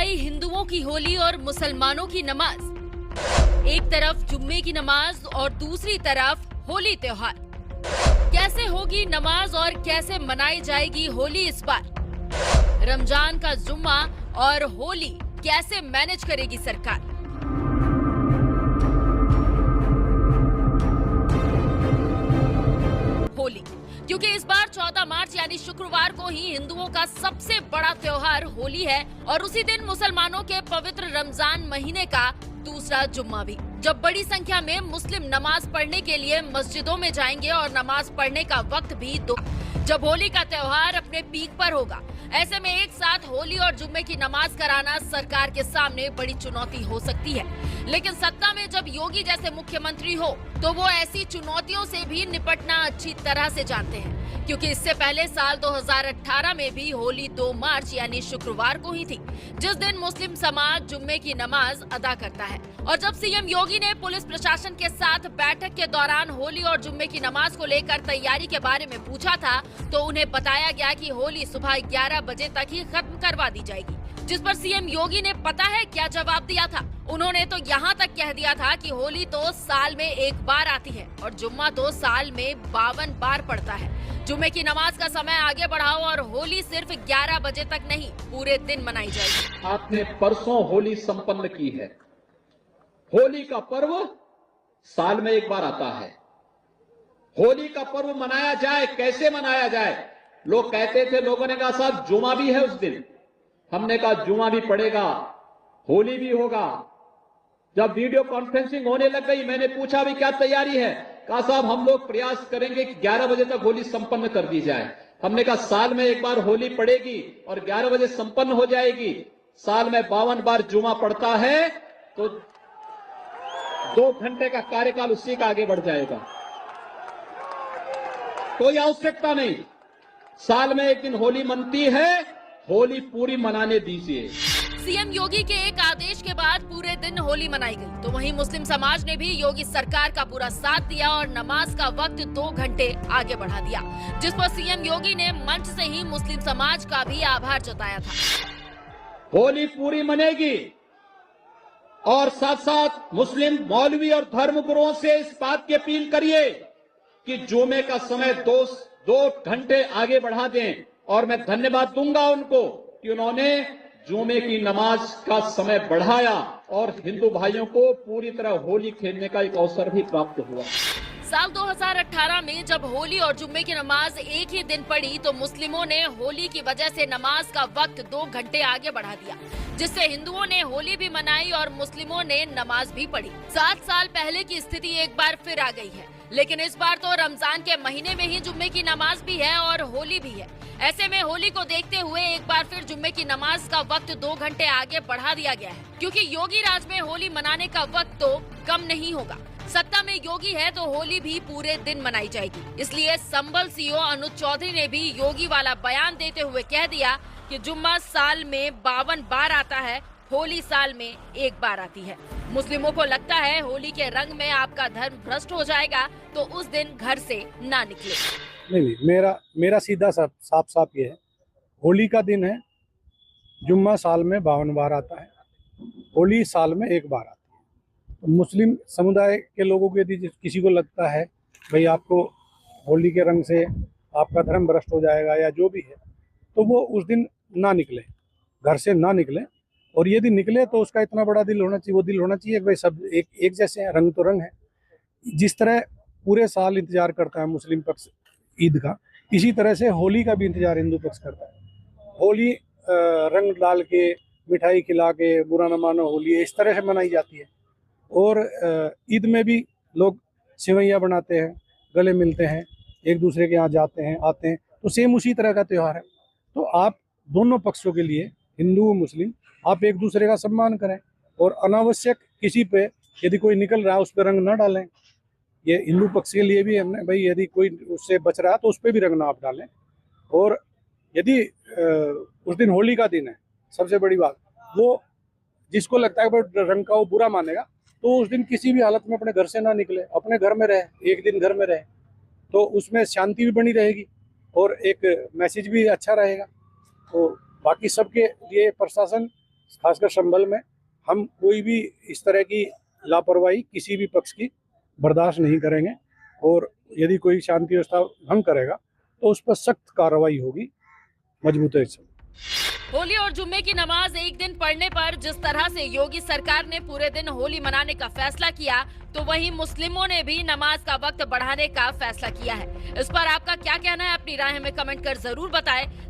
आई हिंदुओं की होली और मुसलमानों की नमाज। एक तरफ जुम्मे की नमाज और दूसरी तरफ होली त्योहार। कैसे होगी नमाज और कैसे मनाई जाएगी होली इस बार? रमजान का जुम्मा और होली कैसे मैनेज करेगी सरकार? होली, क्योंकि इस बार 14 मार्च यानी शुक्रवार को ही हिंदुओं का सबसे बड़ा त्योहार होली है और उसी दिन मुसलमानों के पवित्र रमजान महीने का दूसरा जुम्मा भी, जब बड़ी संख्या में मुस्लिम नमाज पढ़ने के लिए मस्जिदों में जाएंगे और नमाज पढ़ने का वक्त भी जब होली का त्योहार अपने पीक पर होगा। ऐसे में एक साथ होली और जुम्मे की नमाज कराना सरकार के सामने बड़ी चुनौती हो सकती है। लेकिन सत्ता में जब योगी जैसे मुख्यमंत्री हो तो वो ऐसी चुनौतियों से भी निपटना अच्छी तरह से जानते हैं, क्योंकि इससे पहले साल 2018 में भी होली 2 मार्च यानी शुक्रवार को ही थी, जिस दिन मुस्लिम समाज जुम्मे की नमाज अदा करता है। और जब सीएम योगी ने पुलिस प्रशासन के साथ बैठक के दौरान होली और जुम्मे की नमाज को लेकर तैयारी के बारे में पूछा था तो उन्हें बताया गया कि होली सुबह 11 बजे तक ही खत्म करवा दी जाएगी, जिस पर सीएम योगी ने पता है क्या जवाब दिया था? उन्होंने तो यहाँ तक कह दिया था कि होली तो साल में एक बार आती है और जुम्मा तो साल में 52 बार पड़ता है। जुम्मे की नमाज का समय आगे बढ़ाओ और होली सिर्फ 11 बजे तक नहीं पूरे दिन मनाई जाएगी। आपने परसों होली संपन्न की है। होली का पर्व साल में एक बार आता है। होली का पर्व मनाया जाए, कैसे मनाया जाए? लोग कहते थे, लोगों ने कहा साहब जुमा भी है उस दिन। हमने कहा जुमा भी पड़ेगा, होली भी होगा। जब वीडियो कॉन्फ्रेंसिंग होने लग गई, मैंने पूछा भी क्या तैयारी है? कहा साहब हम लोग प्रयास करेंगे कि 11 बजे तक होली संपन्न कर दी जाए। हमने कहा साल में एक बार होली पड़ेगी और 11 बजे संपन्न हो जाएगी। साल में 52 बार जुमा पड़ता है तो 2 घंटे का कार्यकाल उसी का आगे बढ़ जाएगा। कोई आवश्यकता नहीं। साल में एक दिन होली मनती है, होली पूरी मनाने दीजिए। सीएम योगी के एक आदेश के बाद पूरे दिन होली मनाई गई, तो वहीं मुस्लिम समाज ने भी योगी सरकार का पूरा साथ दिया और नमाज का वक्त 2 घंटे आगे बढ़ा दिया, जिस पर सीएम योगी ने मंच से ही मुस्लिम समाज का भी आभार जताया था। होली पूरी मनेगी और साथ साथ मुस्लिम मौलवी और धर्म गुरुओं से इस बात की अपील करिए कि जुमे का समय 2 घंटे आगे बढ़ा दें। और मैं धन्यवाद दूंगा उनको कि उन्होंने जुमे की नमाज का समय बढ़ाया और हिंदू भाइयों को पूरी तरह होली खेलने का एक अवसर भी प्राप्त हुआ। साल 2018 में जब होली और जुम्मे की नमाज एक ही दिन पड़ी तो मुस्लिमों ने होली की वजह से नमाज का वक्त 2 घंटे आगे बढ़ा दिया, जिससे हिंदुओं ने होली भी मनाई और मुस्लिमों ने नमाज भी पढ़ी। 7 साल पहले की स्थिति एक बार फिर आ गई है, लेकिन इस बार तो रमजान के महीने में ही जुम्मे की नमाज भी है और होली भी है। ऐसे में होली को देखते हुए एक बार फिर जुम्मे की नमाज का वक्त 2 घंटे आगे बढ़ा दिया गया है, क्योंकि योगी राज में होली मनाने का वक्त तो कम नहीं होगा। सत्ता में योगी है तो होली भी पूरे दिन मनाई जाएगी। इसलिए संबल सीओ अनुज चौधरी ने भी योगी वाला बयान देते हुए कह दिया कि जुम्मा साल में 52 बार आता है, होली साल में एक बार आती है। मुस्लिमों को लगता है होली के रंग में आपका धर्म भ्रष्ट हो जाएगा तो उस दिन घर से ना निकले। नहीं, मेरा सीधा साफ ये है, होली का दिन है, जुम्मा साल में 52 बार आता है, होली साल में एक बार आती है। तो मुस्लिम समुदाय के लोगों को यदि किसी को लगता है भाई आपको होली के रंग से आपका धर्म भ्रष्ट हो जाएगा या जो भी है, तो वो उस दिन ना निकले, घर से ना निकले। और यदि निकले तो उसका इतना बड़ा दिल होना चाहिए, वो दिल होना चाहिए कि भाई सब एक जैसे हैं, रंग तो रंग है। जिस तरह पूरे साल इंतजार करता है मुस्लिम पक्ष ईद का, इसी तरह से होली का भी इंतजार हिंदू पक्ष करता है। होली रंग डाल के, मिठाई खिला के, बुरा न मानो होली, इस तरह से मनाई जाती है। और ईद में भी लोग सेवैयाँ बनाते हैं, गले मिलते हैं, एक दूसरे के यहाँ जाते हैं, आते हैं, तो सेम उसी तरह का त्यौहार है। तो आप दोनों पक्षों के लिए, हिंदू और मुस्लिम, आप एक दूसरे का सम्मान करें और अनावश्यक किसी पे यदि कोई निकल रहा है उस पर रंग ना डालें। ये हिंदू पक्ष के लिए भी हमने भाई, यदि कोई उससे बच रहा है तो उस पर भी रंग ना आप डालें। और यदि उस दिन होली का दिन है, सबसे बड़ी बात, वो जिसको लगता है कि रंग का वो बुरा मानेगा, तो उस दिन किसी भी हालत में अपने घर से ना निकले, अपने घर में रहे, एक दिन घर में रहे, तो उसमें शांति भी बनी रहेगी और एक मैसेज भी अच्छा रहेगा। तो बाकी सबके लिए प्रशासन खासकर संभल में हम कोई भी इस तरह की लापरवाही किसी भी पक्ष की बर्दाश्त नहीं करेंगे और यदि कोई शांति व्यवस्था भंग करेगा तो उस पर सख्त कार्रवाई होगी मजबूती से। होली और जुम्मे की नमाज एक दिन पढ़ने पर जिस तरह से योगी सरकार ने पूरे दिन होली मनाने का फैसला किया, तो वहीं मुस्लिमों ने भी नमाज का वक्त बढ़ाने का फैसला किया है। इस पर आपका क्या कहना है? अपनी राय हमें कमेंट कर जरूर बताएं।